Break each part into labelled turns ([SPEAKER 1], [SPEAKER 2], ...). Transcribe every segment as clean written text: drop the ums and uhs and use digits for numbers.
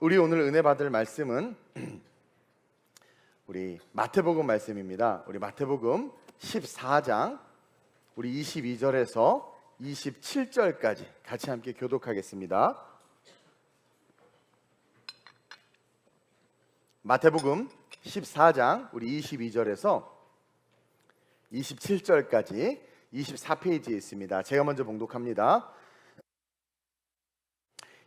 [SPEAKER 1] 우리 오늘 은혜 받을 말씀은 우리 마태복음 말씀입니다. 우리 마태복음 14장 우리 22절에서 27절까지 같이 함께 교독하겠습니다. 마태복음 14장 우리 22절에서 27절까지 24페이지에 있습니다. 제가 먼저 봉독합니다.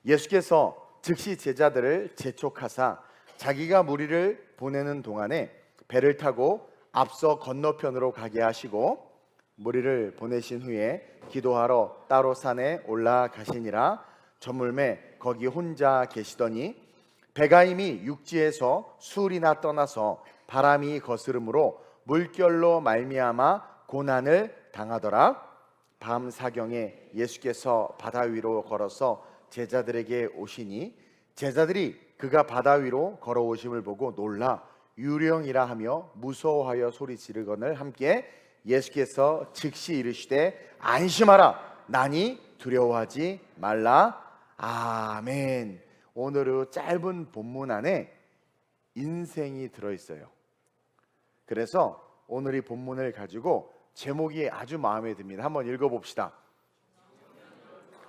[SPEAKER 1] 예수께서 즉시 제자들을 재촉하사 자기가 무리를 보내는 동안에 배를 타고 앞서 건너편으로 가게 하시고 무리를 보내신 후에 기도하러 따로 산에 올라가시니라. 저물매 거기 혼자 계시더니 배가 이미 육지에서 수울이나 떠나서 바람이 거스름으로 물결로 말미암아 고난을 당하더라. 밤 사경에 예수께서 바다 위로 걸어서 제자들에게 오시니 제자들이 그가 바다 위로 걸어오심을 보고 놀라 유령이라 하며 무서워하여 소리 지르거늘 함께 예수께서 즉시 이르시되 안심하라 나니 두려워하지 말라. 아멘. 오늘의 짧은 본문 안에 인생이 들어있어요. 그래서 오늘 이 본문을 가지고 제목이 아주 마음에 듭니다. 한번 읽어봅시다.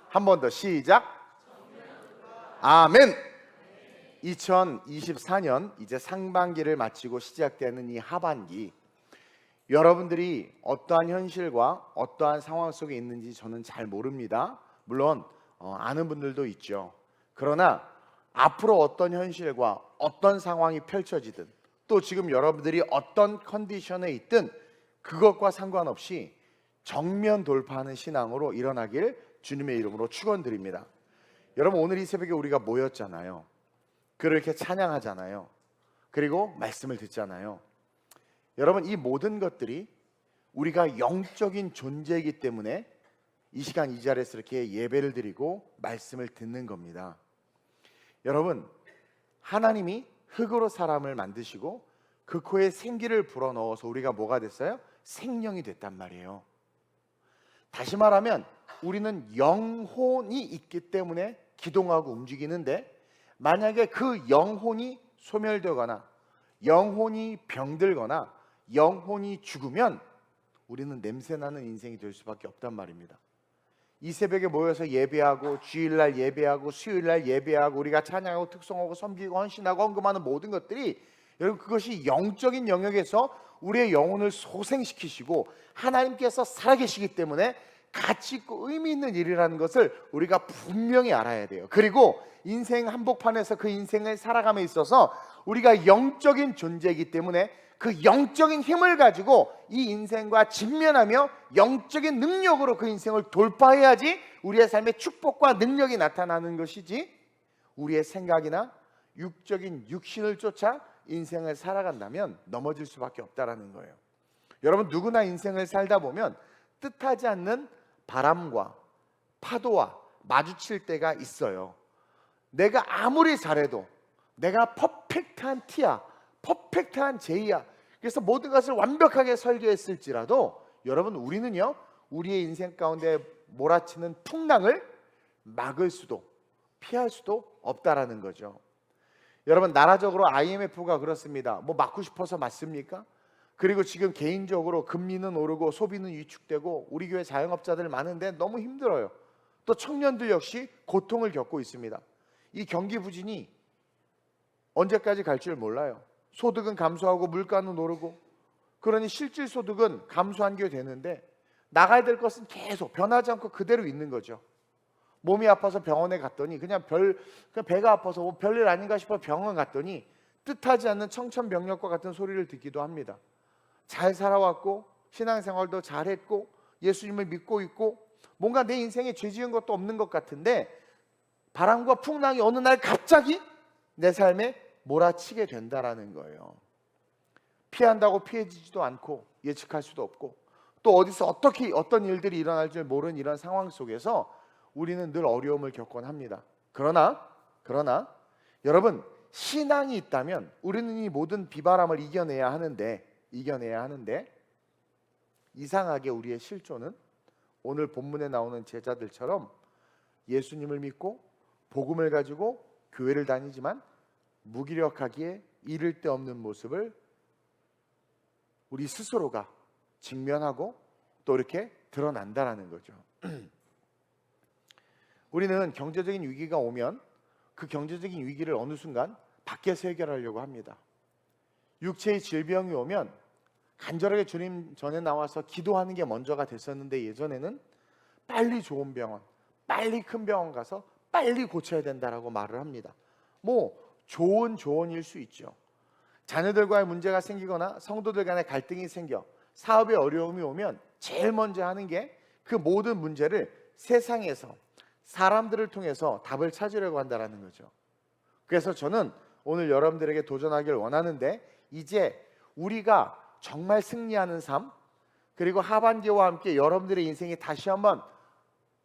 [SPEAKER 1] 한 번 더 시작. 아멘. 2024년 이제 상반기를 마치고 시작되는 이 하반기, 여러분들이 어떠한 현실과 어떠한 상황 속에 있는지 저는 잘 모릅니다. 물론 아는 분들도 있죠. 그러나 앞으로 어떤 현실과 어떤 상황이 펼쳐지든 또 지금 여러분들이 어떤 컨디션에 있든 그것과 상관없이 정면 돌파하는 신앙으로 일어나길 주님의 이름으로 축원드립니다. 여러분, 오늘 이 새벽에 우리가 모였잖아요. 그렇게 찬양하잖아요. 그리고 말씀을 듣잖아요. 여러분, 이 모든 것들이 우리가 영적인 존재이기 때문에 이 시간 이 자리에서 이렇게 예배를 드리고 말씀을 듣는 겁니다. 여러분, 하나님이 흙으로 사람을 만드시고 그 코에 생기를 불어넣어서 우리가 뭐가 됐어요? 생명이 됐단 말이에요. 다시 말하면 우리는 영혼이 있기 때문에 기동하고 움직이는데, 만약에 그 영혼이 소멸되거나 영혼이 병들거나 영혼이 죽으면 우리는 냄새나는 인생이 될 수밖에 없단 말입니다. 이 새벽에 모여서 예배하고 주일날 예배하고 수요일날 예배하고 우리가 찬양하고 특송하고 섬기고 헌신하고 헌금하는 모든 것들이, 여러분, 그것이 영적인 영역에서 우리의 영혼을 소생시키시고 하나님께서 살아계시기 때문에 가치 있고 의미 있는 일이라는 것을 우리가 분명히 알아야 돼요. 그리고 인생 한복판에서 그 인생을 살아감에 있어서 우리가 영적인 존재이기 때문에 그 영적인 힘을 가지고 이 인생과 직면하며 영적인 능력으로 그 인생을 돌파해야지 우리의 삶에 축복과 능력이 나타나는 것이지, 우리의 생각이나 육적인 육신을 쫓아 인생을 살아간다면 넘어질 수밖에 없다라는 거예요. 여러분, 누구나 인생을 살다 보면 뜻하지 않는 바람과 파도와 마주칠 때가 있어요. 내가 아무리 잘해도 내가 퍼펙트한 T야, 퍼펙트한 J야, 그래서 모든 것을 완벽하게 설계했을지라도 여러분, 우리는요, 우리의 인생 가운데 몰아치는 풍랑을 막을 수도 피할 수도 없다라는 거죠. 여러분, 나라적으로 IMF가 그렇습니다. 뭐 막고 싶어서 맞습니까? 그리고 지금 개인적으로 금리는 오르고 소비는 위축되고 우리 교회 자영업자들 많은데 너무 힘들어요. 또 청년들 역시 고통을 겪고 있습니다. 이 경기 부진이 언제까지 갈 줄 몰라요. 소득은 감소하고 물가는 오르고, 그러니 실질 소득은 감소한 게 되는데 나가야 될 것은 계속 변하지 않고 그대로 있는 거죠. 몸이 아파서 병원에 갔더니 그냥 배가 아파서 뭐 별일 아닌가 싶어 병원 갔더니 뜻하지 않는 청천벽력과 같은 소리를 듣기도 합니다. 잘 살아왔고 신앙생활도 잘했고 예수님을 믿고 있고 뭔가 내 인생에 죄 지은 것도 없는 것 같은데 바람과 풍랑이 어느 날 갑자기 내 삶에 몰아치게 된다라는 거예요. 피한다고 피해지지도 않고 예측할 수도 없고 또 어디서 어떻게 어떤 일들이 일어날 줄 모르는 이런 상황 속에서 우리는 늘 어려움을 겪곤 합니다. 그러나 여러분, 신앙이 있다면 우리는 이 모든 비바람을 이겨내야 하는데 이상하게 우리의 실존은 오늘 본문에 나오는 제자들처럼 예수님을 믿고 복음을 가지고 교회를 다니지만 무기력하기에 이를 데 없는 모습을 우리 스스로가 직면하고 또 이렇게 드러난다라는 거죠. 우리는 경제적인 위기가 오면 그 경제적인 위기를 어느 순간 밖에서 해결하려고 합니다. 육체의 질병이 오면 간절하게 주님 전에 나와서 기도하는 게 먼저가 됐었는데, 예전에는 빨리 좋은 병원, 빨리 큰 병원 가서 빨리 고쳐야 된다라고 말을 합니다. 뭐 좋은 조언일 수 있죠. 자녀들과의 문제가 생기거나 성도들 간의 갈등이 생겨 사업에 어려움이 오면 제일 먼저 하는 게 그 모든 문제를 세상에서 사람들을 통해서 답을 찾으려고 한다는 거죠. 그래서 저는 오늘 여러분들에게 도전하기를 원하는데, 이제 우리가 정말 승리하는 삶, 그리고 하반기와 함께 여러분들의 인생이 다시 한번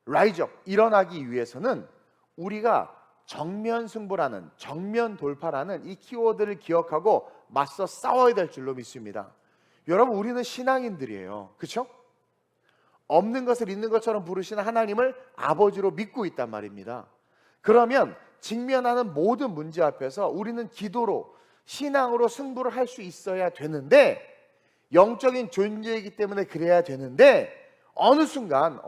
[SPEAKER 1] 라이즈업, 일어나기 위해서는 우리가 정면 승부라는, 정면 돌파라는 이 키워드를 기억하고 맞서 싸워야 될 줄로 믿습니다. 여러분, 우리는 신앙인들이에요. 그렇죠? 없는 것을 있는 것처럼 부르시는 하나님을 아버지로 믿고 있단 말입니다. 그러면 직면하는 모든 문제 앞에서 우리는 기도로, 신앙으로 승부를 할 수 있어야 되는데, 영적인 존재이기 때문에 그래야 되는데, 어느 순간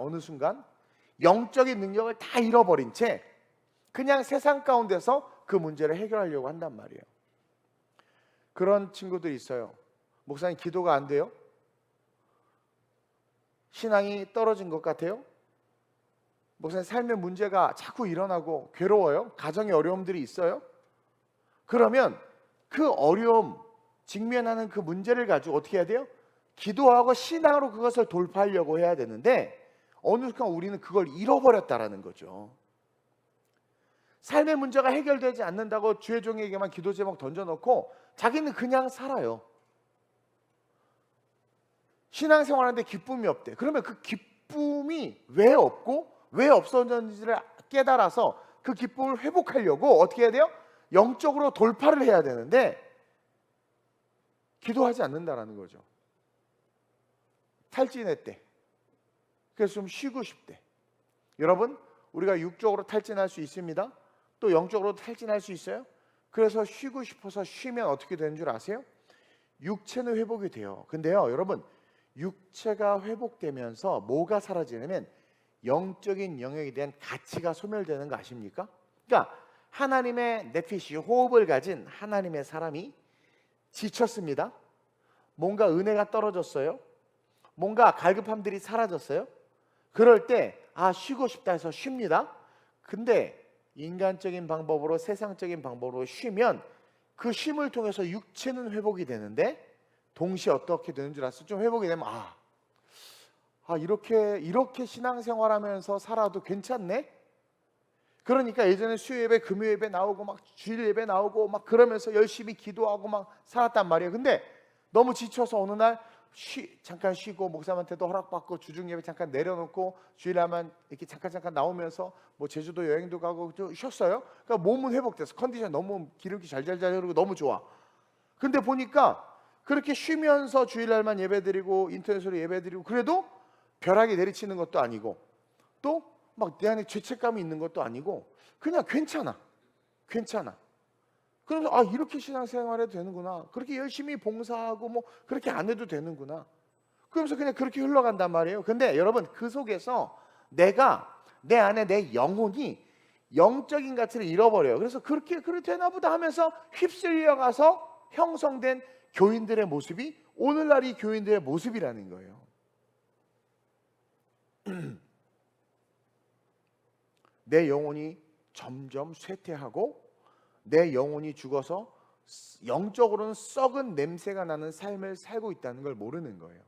[SPEAKER 1] 영적인 능력을 다 잃어버린 채 그냥 세상 가운데서 그 문제를 해결하려고 한단 말이에요. 그런 친구들이 있어요. 목사님, 기도가 안 돼요? 신앙이 떨어진 것 같아요? 목사님, 삶의 문제가 자꾸 일어나고 괴로워요? 가정의 어려움들이 있어요? 그러면 그 어려움, 직면하는 그 문제를 가지고 어떻게 해야 돼요? 기도하고 신앙으로 그것을 돌파하려고 해야 되는데, 어느 순간 우리는 그걸 잃어버렸다라는 거죠. 삶의 문제가 해결되지 않는다고 주의 종에게만 기도 제목 던져놓고 자기는 그냥 살아요. 신앙생활하는데 기쁨이 없대. 그러면 그 기쁨이 왜 없고 왜 없어졌는지를 깨달아서 그 기쁨을 회복하려고 어떻게 해야 돼요? 영적으로 돌파를 해야 되는데 기도하지 않는다라는 거죠. 탈진했대. 그래서 좀 쉬고 싶대. 여러분, 우리가 육적으로 탈진할 수 있습니다. 또 영적으로 탈진할 수 있어요. 그래서 쉬고 싶어서 쉬면 어떻게 되는 줄 아세요? 육체는 회복이 돼요. 근데요, 여러분, 육체가 회복되면서 뭐가 사라지냐면 영적인 영역에 대한 가치가 소멸되는 거 아십니까? 그러니까 하나님의 네피시, 호흡을 가진 하나님의 사람이 지쳤습니다. 뭔가 은혜가 떨어졌어요. 뭔가 갈급함들이 사라졌어요. 그럴 때 쉬고 싶다 해서 쉽니다. 근데 인간적인 방법으로, 세상적인 방법으로 쉬면 그 쉼을 통해서 육체는 회복이 되는데, 동시에 어떻게 되는 줄 아세요? 좀 회복이 되면 이렇게 신앙생활하면서 살아도 괜찮네? 그러니까 예전에 수요 예배, 금요 예배 나오고 막 주일 예배 나오고 막 그러면서 열심히 기도하고 막 살았단 말이에요. 근데 너무 지쳐서 어느 날 잠깐 쉬고, 목사님한테도 허락받고 주중 예배 잠깐 내려놓고 주일날만 이렇게 잠깐 나오면서 뭐 제주도 여행도 가고 좀 쉬었어요. 그러니까 몸은 회복돼서 컨디션 너무 기름기 잘 흐르고 너무 좋아. 근데 보니까 그렇게 쉬면서 주일날만 예배드리고 인터넷으로 예배드리고 그래도 벼락이 내리치는 것도 아니고 또 막 내 안에 죄책감이 있는 것도 아니고 그냥 괜찮아. 그래서 이렇게 신앙생활해도 되는구나. 그렇게 열심히 봉사하고 뭐 그렇게 안 해도 되는구나. 그러면서 그냥 그렇게 흘러간단 말이에요. 근데 여러분, 그 속에서 내 안에 내 영혼이 영적인 가치를 잃어버려요. 그래서 그렇게 되나 보다 하면서 휩쓸려 가서 형성된 교인들의 모습이 오늘날 이 교인들의 모습이라는 거예요. 내 영혼이 점점 쇠퇴하고 내 영혼이 죽어서 영적으로는 썩은 냄새가 나는 삶을 살고 있다는 걸 모르는 거예요.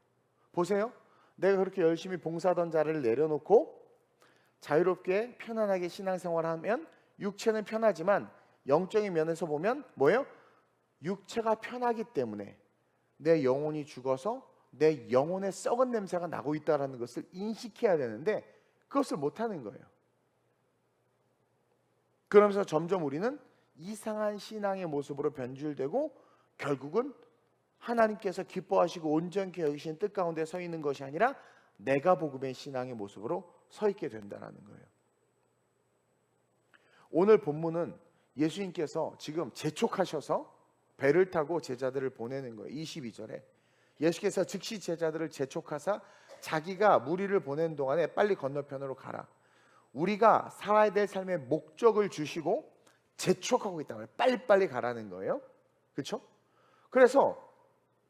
[SPEAKER 1] 보세요. 내가 그렇게 열심히 봉사하던 자리를 내려놓고 자유롭게 편안하게 신앙생활하면 육체는 편하지만 영적인 면에서 보면 뭐예요? 육체가 편하기 때문에 내 영혼이 죽어서 내 영혼의 썩은 냄새가 나고 있다는 것을 인식해야 되는데 그것을 못하는 거예요. 그러면서 점점 우리는 이상한 신앙의 모습으로 변질되고 결국은 하나님께서 기뻐하시고 온전케 여기신 뜻 가운데 서 있는 것이 아니라 내가 복음의 신앙의 모습으로 서 있게 된다는 거예요. 오늘 본문은 예수님께서 지금 재촉하셔서 배를 타고 제자들을 보내는 거예요. 22절에 예수께서 즉시 제자들을 재촉하사 자기가 무리를 보내는 동안에 빨리 건너편으로 가라. 우리가 살아야 될 삶의 목적을 주시고 재촉하고 있다는 거예요. 빨리빨리 가라는 거예요. 그렇죠? 그래서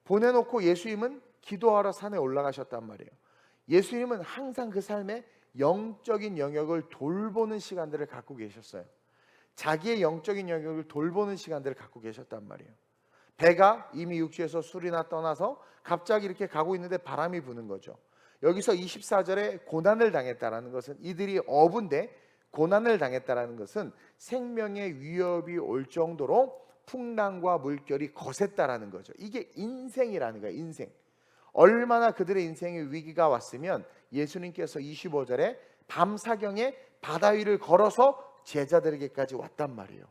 [SPEAKER 1] 보내놓고 예수님은 기도하러 산에 올라가셨단 말이에요. 예수님은 항상 그 삶의 영적인 영역을 돌보는 시간들을 갖고 계셨어요. 자기의 영적인 영역을 돌보는 시간들을 갖고 계셨단 말이에요. 배가 이미 육지에서 술이나 떠나서 갑자기 이렇게 가고 있는데 바람이 부는 거죠. 여기서 24절에 고난을 당했다라는 것은 이들이 어부인데 고난을 당했다라는 것은 생명의 위협이 올 정도로 풍랑과 물결이 거셌다라는 거죠. 이게 인생이라는 거예요. 인생. 얼마나 그들의 인생에 위기가 왔으면 예수님께서 25절에 밤사경에 바다 위를 걸어서 제자들에게까지 왔단 말이에요.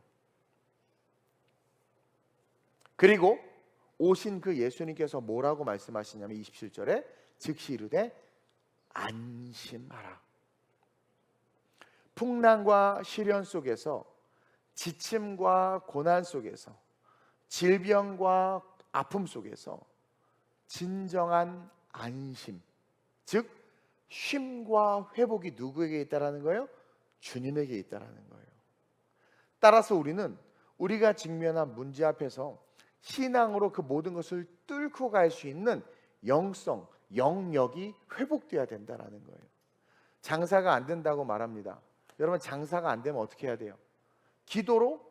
[SPEAKER 1] 그리고 오신 그 예수님께서 뭐라고 말씀하시냐면 27절에 즉시 이르되 안심하라. 풍랑과 시련 속에서, 지침과 고난 속에서, 질병과 아픔 속에서 진정한 안심, 즉 쉼과 회복이 누구에게 있다라는 거예요? 주님에게 있다라는 거예요. 따라서 우리는 우리가 직면한 문제 앞에서 신앙으로 그 모든 것을 뚫고 갈 수 있는 영성, 영역이 회복돼야 된다라는 거예요. 장사가 안 된다고 말합니다. 여러분, 장사가 안 되면 어떻게 해야 돼요? 기도로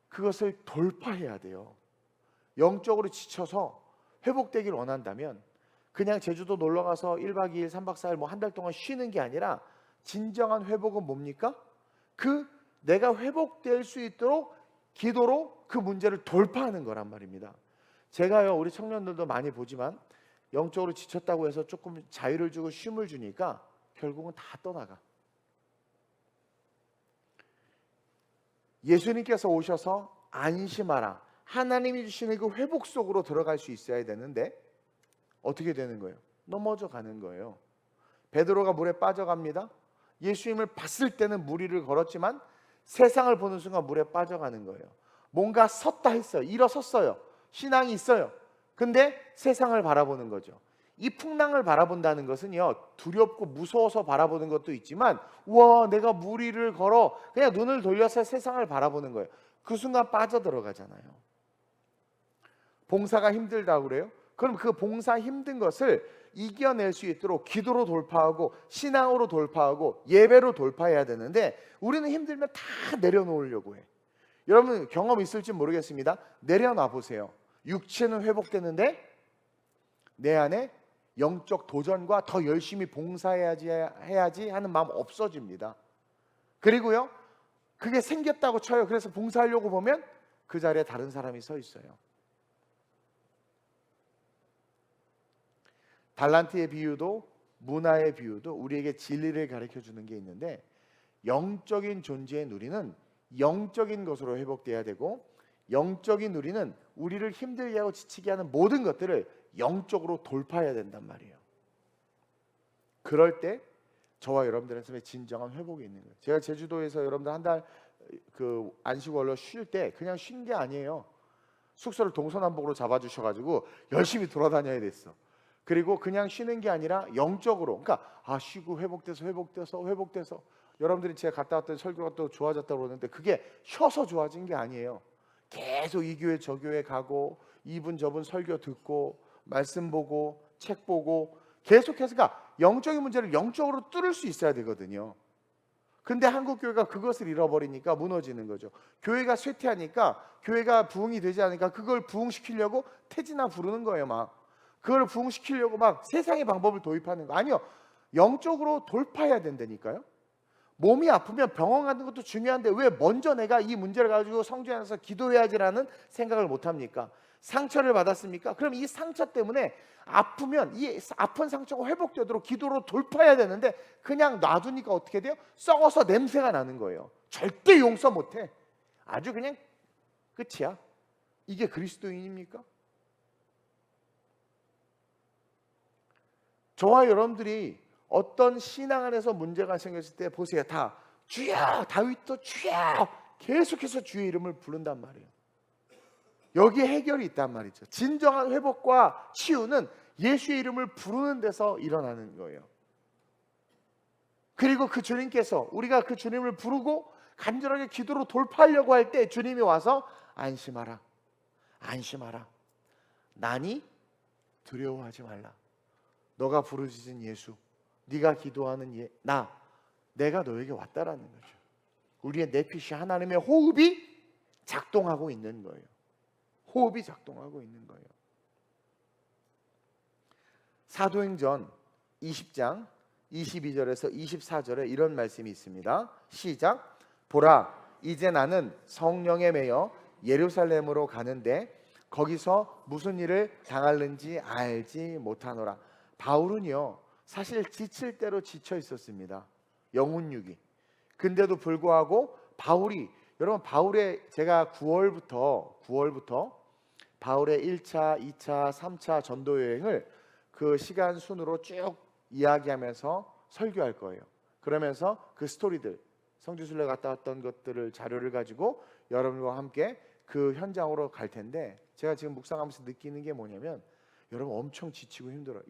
[SPEAKER 1] 그것을 돌파해야 돼요. 영적으로 지쳐서 회복되길 원한다면 그냥 제주도 놀러가서 1박 2일, 3박 4일 뭐 한 달 동안 쉬는 게 아니라 진정한 회복은 뭡니까? 내가 회복될 수 있도록 기도로 그 문제를 돌파하는 거란 말입니다. 제가요, 우리 청년들도 많이 보지만 영적으로 지쳤다고 해서 조금 자유를 주고 쉼을 주니까 결국은 다 떠나가. 예수님께서 오셔서 안심하라, 하나님이 주시는 그 회복 속으로 들어갈 수 있어야 되는데 어떻게 되는 거예요? 넘어져 가는 거예요. 베드로가 물에 빠져갑니다. 예수님을 봤을 때는 물 위를 걸었지만 세상을 보는 순간 물에 빠져가는 거예요. 뭔가 섰다 했어요. 일어섰어요. 신앙이 있어요. 근데 세상을 바라보는 거죠. 이 풍랑을 바라본다는 것은요, 두렵고 무서워서 바라보는 것도 있지만, 우와, 내가 물 위를 걸어 그냥 눈을 돌려서 세상을 바라보는 거예요. 그 순간 빠져들어가잖아요. 봉사가 힘들다고 그래요? 그럼 그 봉사 힘든 것을 이겨낼 수 있도록 기도로 돌파하고 신앙으로 돌파하고 예배로 돌파해야 되는데 우리는 힘들면 다 내려놓으려고 해. 여러분 경험 있을지 모르겠습니다. 내려놔 보세요. 육체는 회복되는데 내 안에 영적 도전과 더 열심히 봉사해야지 하는 마음 없어집니다. 그리고요, 그게 생겼다고 쳐요. 그래서 봉사하려고 보면 그 자리에 다른 사람이 서 있어요. 달란트의 비유도 문화의 비유도 우리에게 진리를 가르쳐 주는 게 있는데, 영적인 존재의 누리는 영적인 것으로 회복돼야 되고, 영적인 누리는 우리를 힘들게 하고 지치게 하는 모든 것들을 영적으로 돌파해야 된단 말이에요. 그럴 때 저와 여러분들의 삶에 진정한 회복이 있는 거예요. 제가 제주도에서 여러분들 한 달 안식월로 쉴 때 그냥 쉰 게 아니에요. 숙소를 동서남북으로 잡아주셔가지고 열심히 돌아다녀야 됐어. 그리고 그냥 쉬는 게 아니라 영적으로, 그러니까 쉬고 회복돼서 여러분들이 제가 갔다 왔더니 설교가 또 좋아졌다고 그러는데 그게 쉬어서 좋아진 게 아니에요. 계속 이 교회 저 교회 가고 이분 저분 설교 듣고 말씀 보고 책 보고 계속해서, 그러니까 영적인 문제를 영적으로 뚫을 수 있어야 되거든요. 근데 한국 교회가 그것을 잃어버리니까 무너지는 거죠. 교회가 쇠퇴하니까, 교회가 부흥이 되지 않으니까 그걸 부흥시키려고 태진아 부르는 거예요. 막 그걸 부흥시키려고 막 세상의 방법을 도입하는 거 아니요. 영적으로 돌파해야 된다니까요. 몸이 아프면 병원 가는 것도 중요한데 왜 먼저 내가 이 문제를 가지고 성전에 가서 기도해야지라는 생각을 못 합니까? 상처를 받았습니까? 그럼 이 상처 때문에 아프면 이 아픈 상처가 회복되도록 기도로 돌파해야 되는데 그냥 놔두니까 어떻게 돼요? 썩어서 냄새가 나는 거예요. 절대 용서 못해. 아주 그냥 끝이야. 이게 그리스도인입니까? 저와 여러분들이 어떤 신앙 안에서 문제가 생겼을 때 보세요. 다 주여, 다윗도 주여 계속해서 주의 이름을 부른단 말이에요. 여기에 해결이 있단 말이죠. 진정한 회복과 치유는 예수의 이름을 부르는 데서 일어나는 거예요. 그리고 그 주님께서 우리가 그 주님을 부르고 간절하게 기도로 돌파하려고 할 때 주님이 와서 안심하라, 안심하라, 나니 두려워하지 말라. 너가 부르짖은 예수, 네가 기도하는 내가 너에게 왔다라는 거죠. 우리의 내피시 하나님의 호흡이 작동하고 있는 거예요. 호흡이 작동하고 있는 거예요. 사도행전 20장 22절에서 24절에 이런 말씀이 있습니다. 시작. 보라, 이제 나는 성령에 매여 예루살렘으로 가는데 거기서 무슨 일을 당할는지 알지 못하노라. 바울은요, 사실 지칠 대로 지쳐 있었습니다. 영혼육이. 근데도 불구하고 여러분 바울의 제가 9월부터 바울의 1차, 2차, 3차 전도 여행을 그 시간 순으로 쭉 이야기하면서 설교할 거예요. 그러면서 그 스토리들, 성지순례 갔다 왔던 것들을 자료를 가지고 여러분과 함께 그 현장으로 갈 텐데, 제가 지금 묵상하면서 느끼는 게 뭐냐면 여러분 엄청 지치고 힘들어요.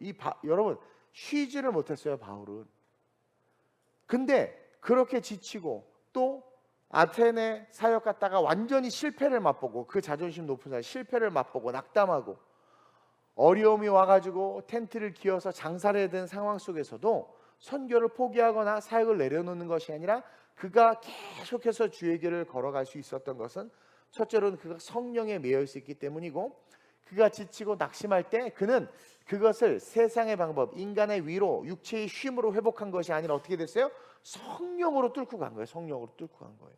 [SPEAKER 1] 여러분 쉬지를 못했어요, 바울은. 근데 그렇게 지치고 또 아테네 사역 갔다가 완전히 실패를 맛보고, 그 자존심 높은 사람 실패를 맛보고 낙담하고 어려움이 와가지고 텐트를 기어서 장사를 해야 되는 상황 속에서도 선교를 포기하거나 사역을 내려놓는 것이 아니라 그가 계속해서 주의 길을 걸어갈 수 있었던 것은 첫째로는 그가 성령에 매여 있었기 때문이고, 그가 지치고 낙심할 때 그는 그것을 세상의 방법, 인간의 위로, 육체의 쉼으로 회복한 것이 아니라 어떻게 됐어요? 성령으로 뚫고 간 거예요. 성령으로 뚫고 간 거예요.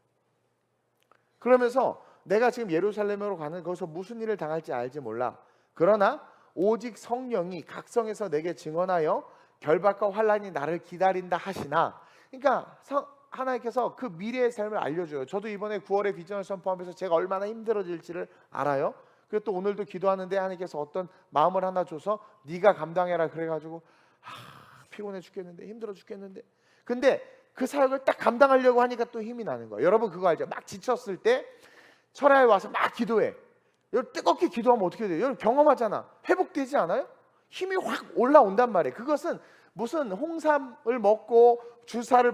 [SPEAKER 1] 그러면서 내가 지금 예루살렘으로 가는, 거기서 무슨 일을 당할지 알지 몰라. 그러나 오직 성령이 각성해서 내게 증언하여 결박과 환난이 나를 기다린다 하시나. 그러니까 하나님께서 그 미래의 삶을 알려줘요. 저도 이번에 9월에 비전을 선포하면서 제가 얼마나 힘들어질지를 알아요. 그리고 또 오늘도 기도하는데 하나님께서 어떤 마음을 하나 줘서 네가 감당해라 그래가지고 피곤해 죽겠는데, 힘들어 죽겠는데, 근데 그 사역을 딱 감당하려고 하니까 또 힘이 나는 거예요. 여러분 그거 알죠? 막 지쳤을 때 철야에 와서 막 기도해. 여러분 뜨겁게 기도하면 어떻게 돼요? 여러분 경험하잖아. 회복되지 않아요? 힘이 확 올라온단 말이에요. 그것은 무슨 홍삼을 먹고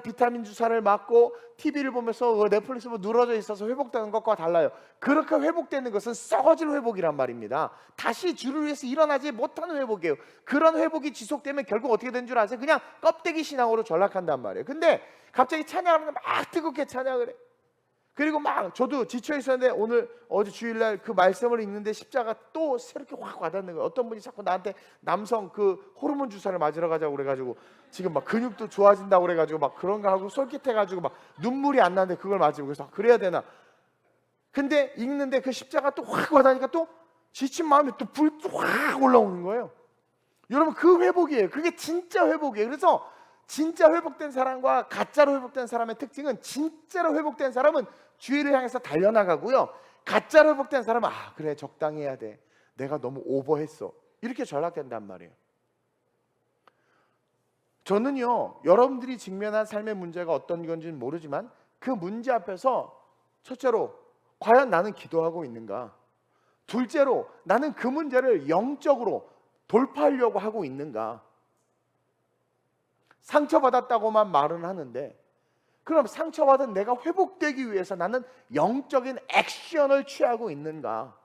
[SPEAKER 1] 비타민 주사를 맞고 TV를 보면서 넷플릭스 보면 늘어져 있어서 회복되는 것과 달라요. 그렇게 회복되는 것은 썩어질 회복이란 말입니다. 다시 주를 위해서 일어나지 못하는 회복이에요. 그런 회복이 지속되면 결국 어떻게 되는 줄 아세요? 그냥 껍데기 신앙으로 전락한단 말이에요. 근데 갑자기 찬양하는 거 막 뜨겁게 찬양을 해. 그리고 막 저도 지쳐 있었는데 어제 주일날 그 말씀을 읽는데 십자가 또 새롭게 확 와닿는 거예요. 어떤 분이 자꾸 나한테 남성 그 호르몬 주사를 맞으러 가자고 그래가지고 지금 막 근육도 좋아진다고 그래가지고 막 그런가 하고 솔깃해가지고 막 눈물이 안 나는데 그걸 맞으고, 그래서 그래야 되나. 근데 읽는데 그 십자가 또 확 와닿으니까 또 지친 마음이 또 불 확 올라오는 거예요. 여러분 그 회복이에요. 그게 진짜 회복이에요. 그래서 진짜 회복된 사람과 가짜로 회복된 사람의 특징은, 진짜로 회복된 사람은 주의를 향해서 달려나가고요, 가짜로 회복된 사람은 그래 적당히 해야 돼, 내가 너무 오버했어, 이렇게 전락된단 말이에요. 저는요, 여러분들이 직면한 삶의 문제가 어떤 건지는 모르지만 그 문제 앞에서 첫째로 과연 나는 기도하고 있는가, 둘째로 나는 그 문제를 영적으로 돌파하려고 하고 있는가. 상처받았다고만 말은 하는데, 그럼 상처받은 내가 회복되기 위해서 나는 영적인 액션을 취하고 있는가.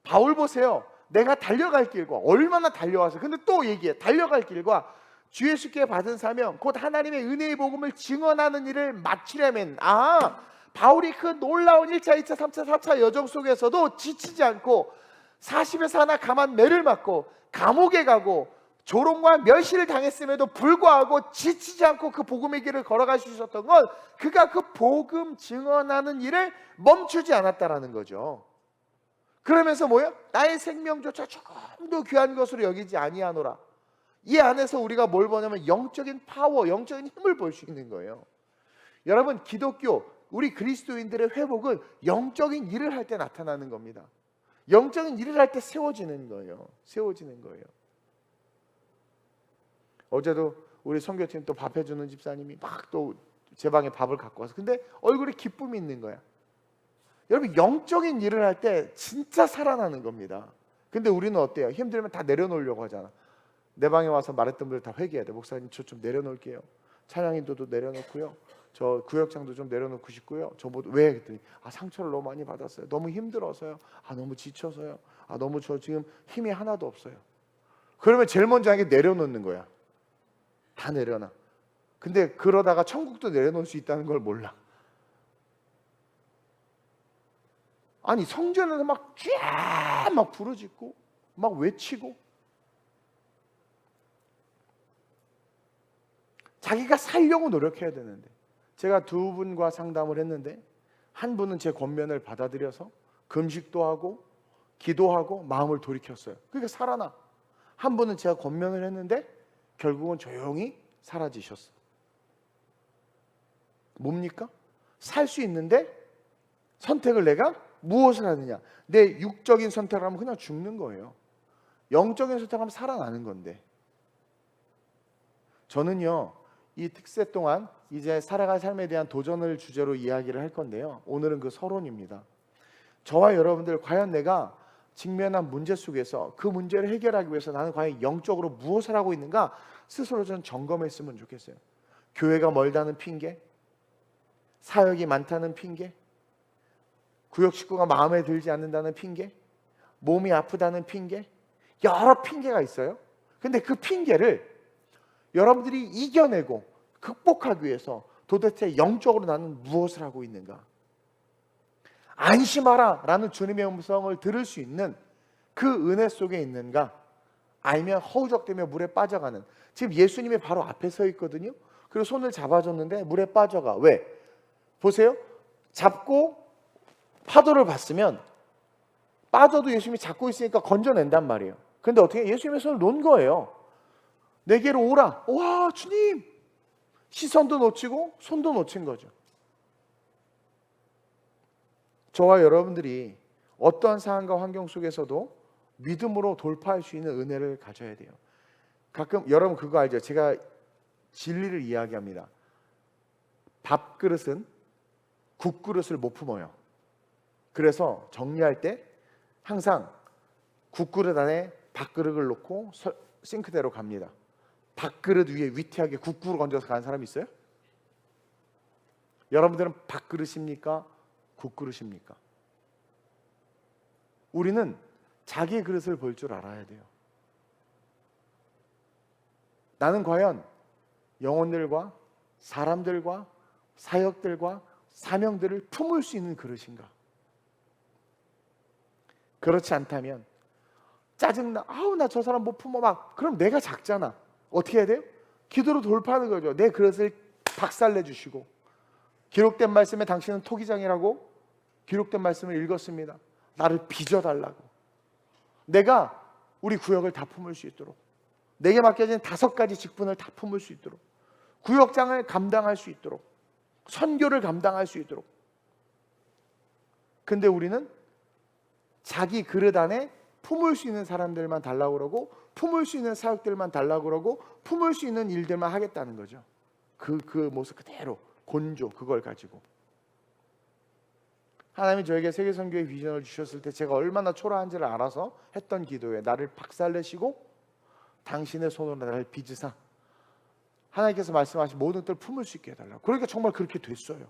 [SPEAKER 1] 바울 보세요. 내가 달려갈 길과, 얼마나 달려와서, 근데 또 얘기해, 달려갈 길과 주 예수께 받은 사명 곧 하나님의 은혜의 복음을 증언하는 일을 마치려면, 바울이 그 놀라운 1차, 2차, 3차, 4차 여정 속에서도 지치지 않고 40에서 하나 감한 매를 맞고 감옥에 가고 조롱과 멸시를 당했음에도 불구하고 지치지 않고 그 복음의 길을 걸어갈 수 있었던 건 그가 그 복음 증언하는 일을 멈추지 않았다라는 거죠. 그러면서 뭐예요? 나의 생명조차 조금 더 귀한 것으로 여기지 아니하노라. 이 안에서 우리가 뭘 보냐면 영적인 파워, 영적인 힘을 볼 수 있는 거예요. 여러분 기독교, 우리 그리스도인들의 회복은 영적인 일을 할 때 나타나는 겁니다. 영적인 일을 할 때 세워지는 거예요. 세워지는 거예요. 어제도 우리 선교팀 또 밥 해주는 집사님이 막 또 제 방에 밥을 갖고 와서. 근데 얼굴에 기쁨이 있는 거야. 여러분, 영적인 일을 할 때 진짜 살아나는 겁니다. 근데 우리는 어때요? 힘들면 다 내려놓으려고 하잖아. 내 방에 와서 말했던 분들 다 회개해야 돼. 목사님, 저 좀 내려놓을게요. 찬양인도도 내려놓고요. 저 구역장도 좀 내려놓고 싶고요. 저 뭐 왜? 그랬더니 상처를 너무 많이 받았어요. 너무 힘들어서요. 너무 지쳐서요. 너무 저 지금 힘이 하나도 없어요. 그러면 제일 먼저 하는 게 내려놓는 거야. 다 내려놔. 근데 그러다가 천국도 내려놓을 수 있다는 걸 몰라. 아니, 성전에서 막 부르짖고 막 외치고 자기가 살려고 노력해야 되는데, 제가 두 분과 상담을 했는데 한 분은 제 권면을 받아들여서 금식도 하고 기도하고 마음을 돌이켰어요. 그러니까 살아나. 한 분은 제가 권면을 했는데 결국은 조용히 사라지셨어. 뭡니까? 살 수 있는데 선택을 내가 무엇을 하느냐. 내 육적인 선택을 하면 그냥 죽는 거예요. 영적인 선택을 하면 살아나는 건데. 저는요, 이 특세 동안 이제 살아갈 삶에 대한 도전을 주제로 이야기를 할 건데요, 오늘은 그 서론입니다. 저와 여러분들, 과연 내가 직면한 문제 속에서 그 문제를 해결하기 위해서 나는 과연 영적으로 무엇을 하고 있는가 스스로 좀 점검했으면 좋겠어요. 교회가 멀다는 핑계, 사역이 많다는 핑계, 구역 식구가 마음에 들지 않는다는 핑계, 몸이 아프다는 핑계, 여러 핑계가 있어요. 근데 그 핑계를 여러분들이 이겨내고 극복하기 위해서 도대체 영적으로 나는 무엇을 하고 있는가? 안심하라 라는 주님의 음성을 들을 수 있는 그 은혜 속에 있는가? 아니면 허우적대며 물에 빠져가는, 지금 예수님이 바로 앞에 서 있거든요. 그리고 손을 잡아줬는데 물에 빠져가. 왜? 보세요. 잡고 파도를 봤으면 빠져도 예수님이 잡고 있으니까 건져낸단 말이에요. 근데 어떻게? 예수님의 손을 놓은 거예요. 내게로 오라. 와, 주님! 시선도 놓치고 손도 놓친 거죠. 저와 여러분들이 어떠한 상황과 환경 속에서도 믿음으로 돌파할 수 있는 은혜를 가져야 돼요. 가끔 여러분 그거 알죠? 제가 진리를 이야기합니다. 밥그릇은 국그릇을 못 품어요. 그래서 정리할 때 항상 국그릇 안에 밥그릇을 놓고 싱크대로 갑니다. 밥그릇 위에 위태하게 국그릇 얹어서 가는 사람이 있어요? 여러분들은 밥그릇입니까? 국그릇입니까? 우리는 자기 그릇을 볼 줄 알아야 돼요. 나는 과연 영혼들과 사람들과 사역들과 사명들을 품을 수 있는 그릇인가? 그렇지 않다면 짜증나, 나 저 사람 못 품어, 막 그럼 내가 작잖아. 어떻게 해야 돼요? 기도로 돌파하는 거죠. 내 그릇을 박살내 주시고, 기록된 말씀에 당신은 토기장이라고 기록된 말씀을 읽었습니다. 나를 빚어달라고. 내가 우리 구역을 다 품을 수 있도록, 내게 맡겨진 5가지 직분을 다 품을 수 있도록, 구역장을 감당할 수 있도록, 선교를 감당할 수 있도록. 근데 우리는 자기 그릇 안에 품을 수 있는 사람들만 달라고 그러고, 품을 수 있는 사역들만 달라고 그러고, 품을 수 있는 일들만 하겠다는 거죠. 그 모습 그대로 곤조, 그걸 가지고. 하나님이 저에게 세계선교의 비전을 주셨을 때 제가 얼마나 초라한지를 알아서 했던 기도에, 나를 박살내시고 당신의 손으로 나를 빚으사 하나님께서 말씀하신 모든 것들을 품을 수 있게 해달라고. 그러니까 정말 그렇게 됐어요.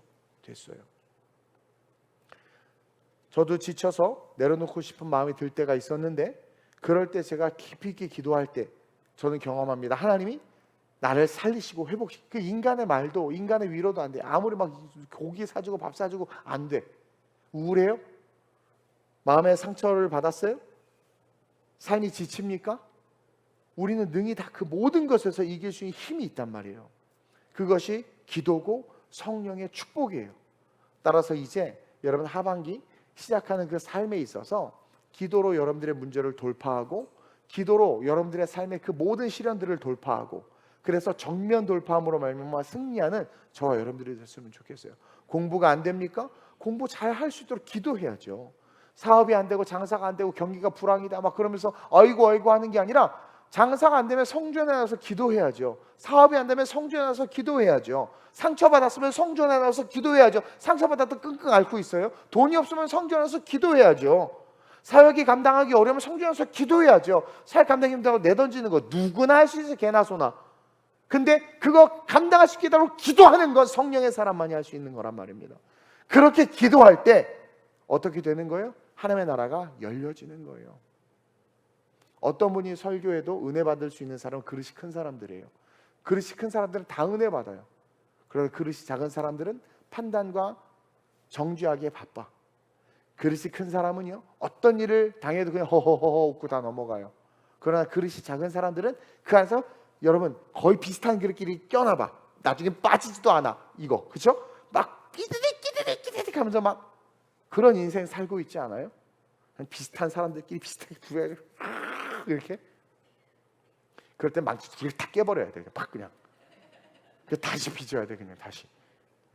[SPEAKER 1] 저도 지쳐서 내려놓고 싶은 마음이 들 때가 있었는데, 그럴 때 제가 깊이 있게 기도할 때 저는 경험합니다. 하나님이 나를 살리시고 회복시키고, 그 인간의 말도, 인간의 위로도 안 돼. 아무리 막 고기 사주고 밥 사주고 안 돼. 우울해요? 마음의 상처를 받았어요? 삶이 지칩니까? 우리는 능히 다 그 모든 것에서 이길 수 있는 힘이 있단 말이에요. 그것이 기도고 성령의 축복이에요. 따라서 이제 여러분 하반기 시작하는 그 삶에 있어서 기도로 여러분들의 문제를 돌파하고, 기도로 여러분들의 삶의 그 모든 시련들을 돌파하고, 그래서 정면 돌파함으로 말미암아 승리하는 저와 여러분들이 됐으면 좋겠어요. 공부가 안 됩니까? 공부 잘 할 수 있도록 기도해야죠. 사업이 안 되고 장사가 안 되고 경기가 불황이다 막 그러면서 아이고 하는 게 아니라, 장사가 안 되면 성전에 나가서 기도해야죠. 사업이 안 되면 성전에 나가서 기도해야죠. 상처받았으면 성전에 나가서 기도해야죠. 상처받았다 끙끙 앓고 있어요. 돈이 없으면 성전에 나가서 기도해야죠. 사역이 감당하기 어려우면 성전에 나가서 기도해야죠. 사역 감당이 힘들다고 내던지는 거 누구나 할 수 있어요. 개나 소나. 근데 그거 감당할 수 있게 해달라고 기도하는 건 성령의 사람만이 할 수 있는 거란 말입니다. 그렇게 기도할 때 어떻게 되는 거예요? 하나님의 나라가 열려지는 거예요. 어떤 분이 설교해도 은혜 받을 수 있는 사람은 그릇이 큰 사람들이에요. 그릇이 큰 사람들은 다 은혜 받아요. 그러나 그릇이 작은 사람들은 판단과 정죄하기에 바빠. 그릇이 큰 사람은요, 어떤 일을 당해도 그냥 허허허 웃고 다 넘어가요. 그러나 그릇이 작은 사람들은 그 안에서 여러분 거의 비슷한 그릇끼리 껴놔봐. 나중에 빠지지도 않아. 이거 그렇죠? 막 끼드득 하면서 막 그런 인생 살고 있지 않아요? 비슷한 사람들끼리 비슷하게 구해야 이렇게. 그럴 때 망치 두 개를 다 깨버려야 돼. 막 그냥 다시 빚어야 돼. 그냥 다시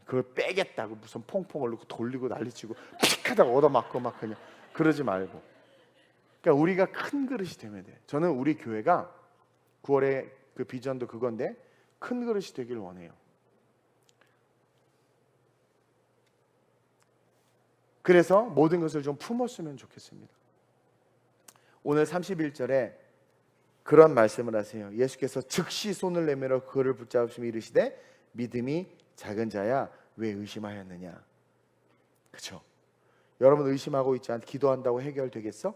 [SPEAKER 1] 그걸 빼겠다고 무슨 퐁퐁을 넣고 돌리고 난리치고 픽하다가 얻어맞고 막 그냥 그러지 말고. 그러니까 우리가 큰 그릇이 되면 돼. 저는 우리 교회가 9월에 그 비전도 그건데 큰 그릇이 되길 원해요. 그래서 모든 것을 좀 품었으면 좋겠습니다. 오늘 31절에 그런 말씀을 하세요. 예수께서 즉시 손을 내밀어 그를 붙잡으시며 이르시되 믿음이 작은 자야 왜 의심하였느냐. 그렇죠? 여러분 의심하고 있지 않 기도한다고 해결되겠어?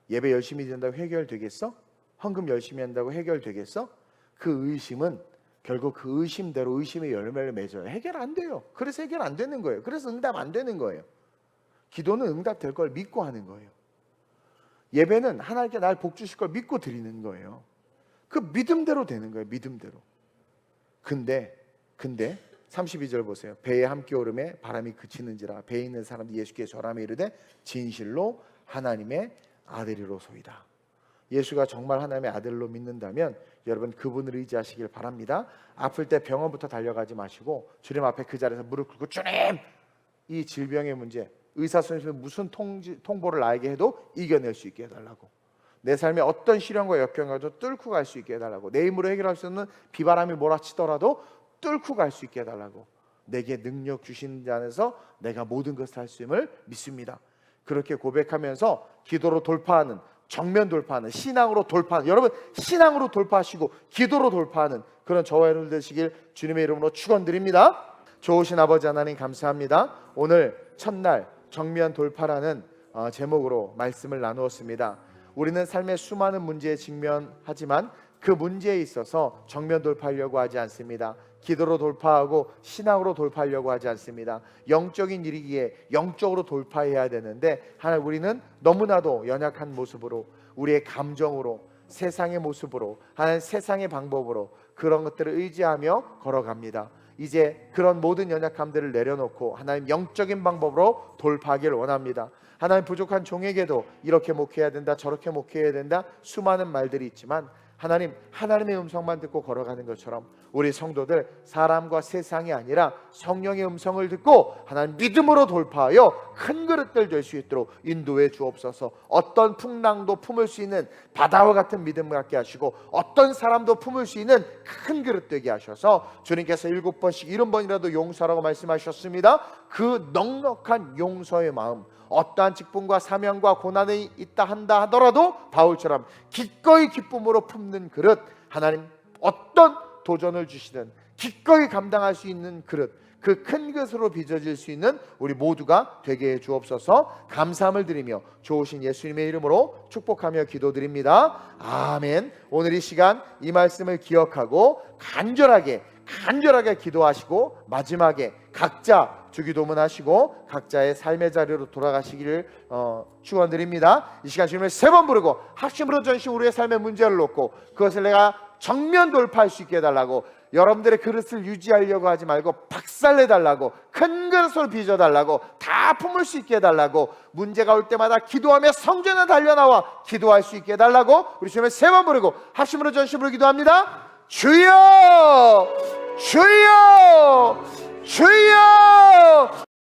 [SPEAKER 1] 예배 열심히 드린다고 해결되겠어? 헌금 열심히 한다고 해결되겠어? 그 의심은 결국 그 의심대로 의심의 열매를 맺어요. 해결 안 돼요. 그래서 해결 안 되는 거예요. 그래서 응답 안 되는 거예요. 기도는 응답될 걸 믿고 하는 거예요. 예배는 하나님께 날 복 주실 걸 믿고 드리는 거예요. 그 믿음대로 되는 거예요. 믿음대로. 근데 32절 보세요. 배에 함께 오름에 바람이 그치는지라 배에 있는 사람들이 예수께 절하며 이르되 진실로 하나님의 아들이로소이다. 예수가 정말 하나님의 아들로 믿는다면 여러분 그분을 의지하시길 바랍니다. 아플 때 병원부터 달려가지 마시고 주님 앞에 그 자리에서 무릎 꿇고 주님 이 질병의 문제 의사 선생님이 무슨 통보를 나에게 해도 이겨낼 수 있게 해달라고. 내 삶에 어떤 시련과 역경과도 뚫고 갈 수 있게 해달라고. 내 힘으로 해결할 수 없는 비바람이 몰아치더라도 뚫고 갈 수 있게 해달라고. 내게 능력 주신 자 안에서 내가 모든 것을 할 수 있음을 믿습니다. 그렇게 고백하면서 기도로 돌파하는, 정면 돌파하는, 신앙으로 돌파하는, 여러분 신앙으로 돌파하시고 기도로 돌파하는 그런 저와 여러분 되시길 주님의 이름으로 축원드립니다. 좋으신 아버지 하나님 감사합니다. 오늘 첫날 정면 돌파라는 제목으로 말씀을 나누었습니다. 우리는 삶의 수많은 문제에 직면하지만 그 문제에 있어서 정면 돌파하려고 하지 않습니다. 기도로 돌파하고 신앙으로 돌파하려고 하지 않습니다. 영적인 일이기에 영적으로 돌파해야 되는데 하나님 우리는 너무나도 연약한 모습으로 우리의 감정으로 세상의 모습으로 하나님 세상의 방법으로 그런 것들을 의지하며 걸어갑니다. 이제 그런 모든 연약함들을 내려놓고 하나님 영적인 방법으로 돌파하기를 원합니다. 하나님 부족한 종에게도 이렇게 목회해야 된다 저렇게 목회해야 된다 수많은 말들이 있지만 하나님 하나님의 음성만 듣고 걸어가는 것처럼 우리 성도들 사람과 세상이 아니라 성령의 음성을 듣고 하나님 믿음으로 돌파하여 큰 그릇들 될 수 있도록 인도해 주옵소서. 어떤 풍랑도 품을 수 있는 바다와 같은 믿음을 갖게 하시고 어떤 사람도 품을 수 있는 큰 그릇 되게 하셔서 주님께서 7번씩 70번이라도 용서하라고 말씀하셨습니다. 그 넉넉한 용서의 마음 어떠한 직분과 사명과 고난이 있다 한다 하더라도 바울처럼 기꺼이 기쁨으로 품는 그릇 하나님 어떤 도전을 주시든 기꺼이 감당할 수 있는 그릇 그 큰 그릇으로 빚어질 수 있는 우리 모두가 되게 해 주옵소서. 감사함을 드리며 좋으신 예수님의 이름으로 축복하며 기도드립니다. 아멘. 오늘 이 시간 이 말씀을 기억하고 간절하게 기도하시고 마지막에 각자 주기도문 하시고 각자의 삶의 자리로 돌아가시기를 축원드립니다. 이 시간 주님을 3번 부르고 합심으로 전심 우리의 삶의 문제를 놓고 그것을 내가 정면 돌파할 수 있게 해달라고 여러분들의 그릇을 유지하려고 하지 말고 박살내달라고 큰 그릇으로 빚어달라고 다 품을 수 있게 해달라고 문제가 올 때마다 기도하며 성전에 달려나와 기도할 수 있게 해달라고 우리 주님을 3번 부르고 합심으로 전심으로 기도합니다. 주여 주여 주여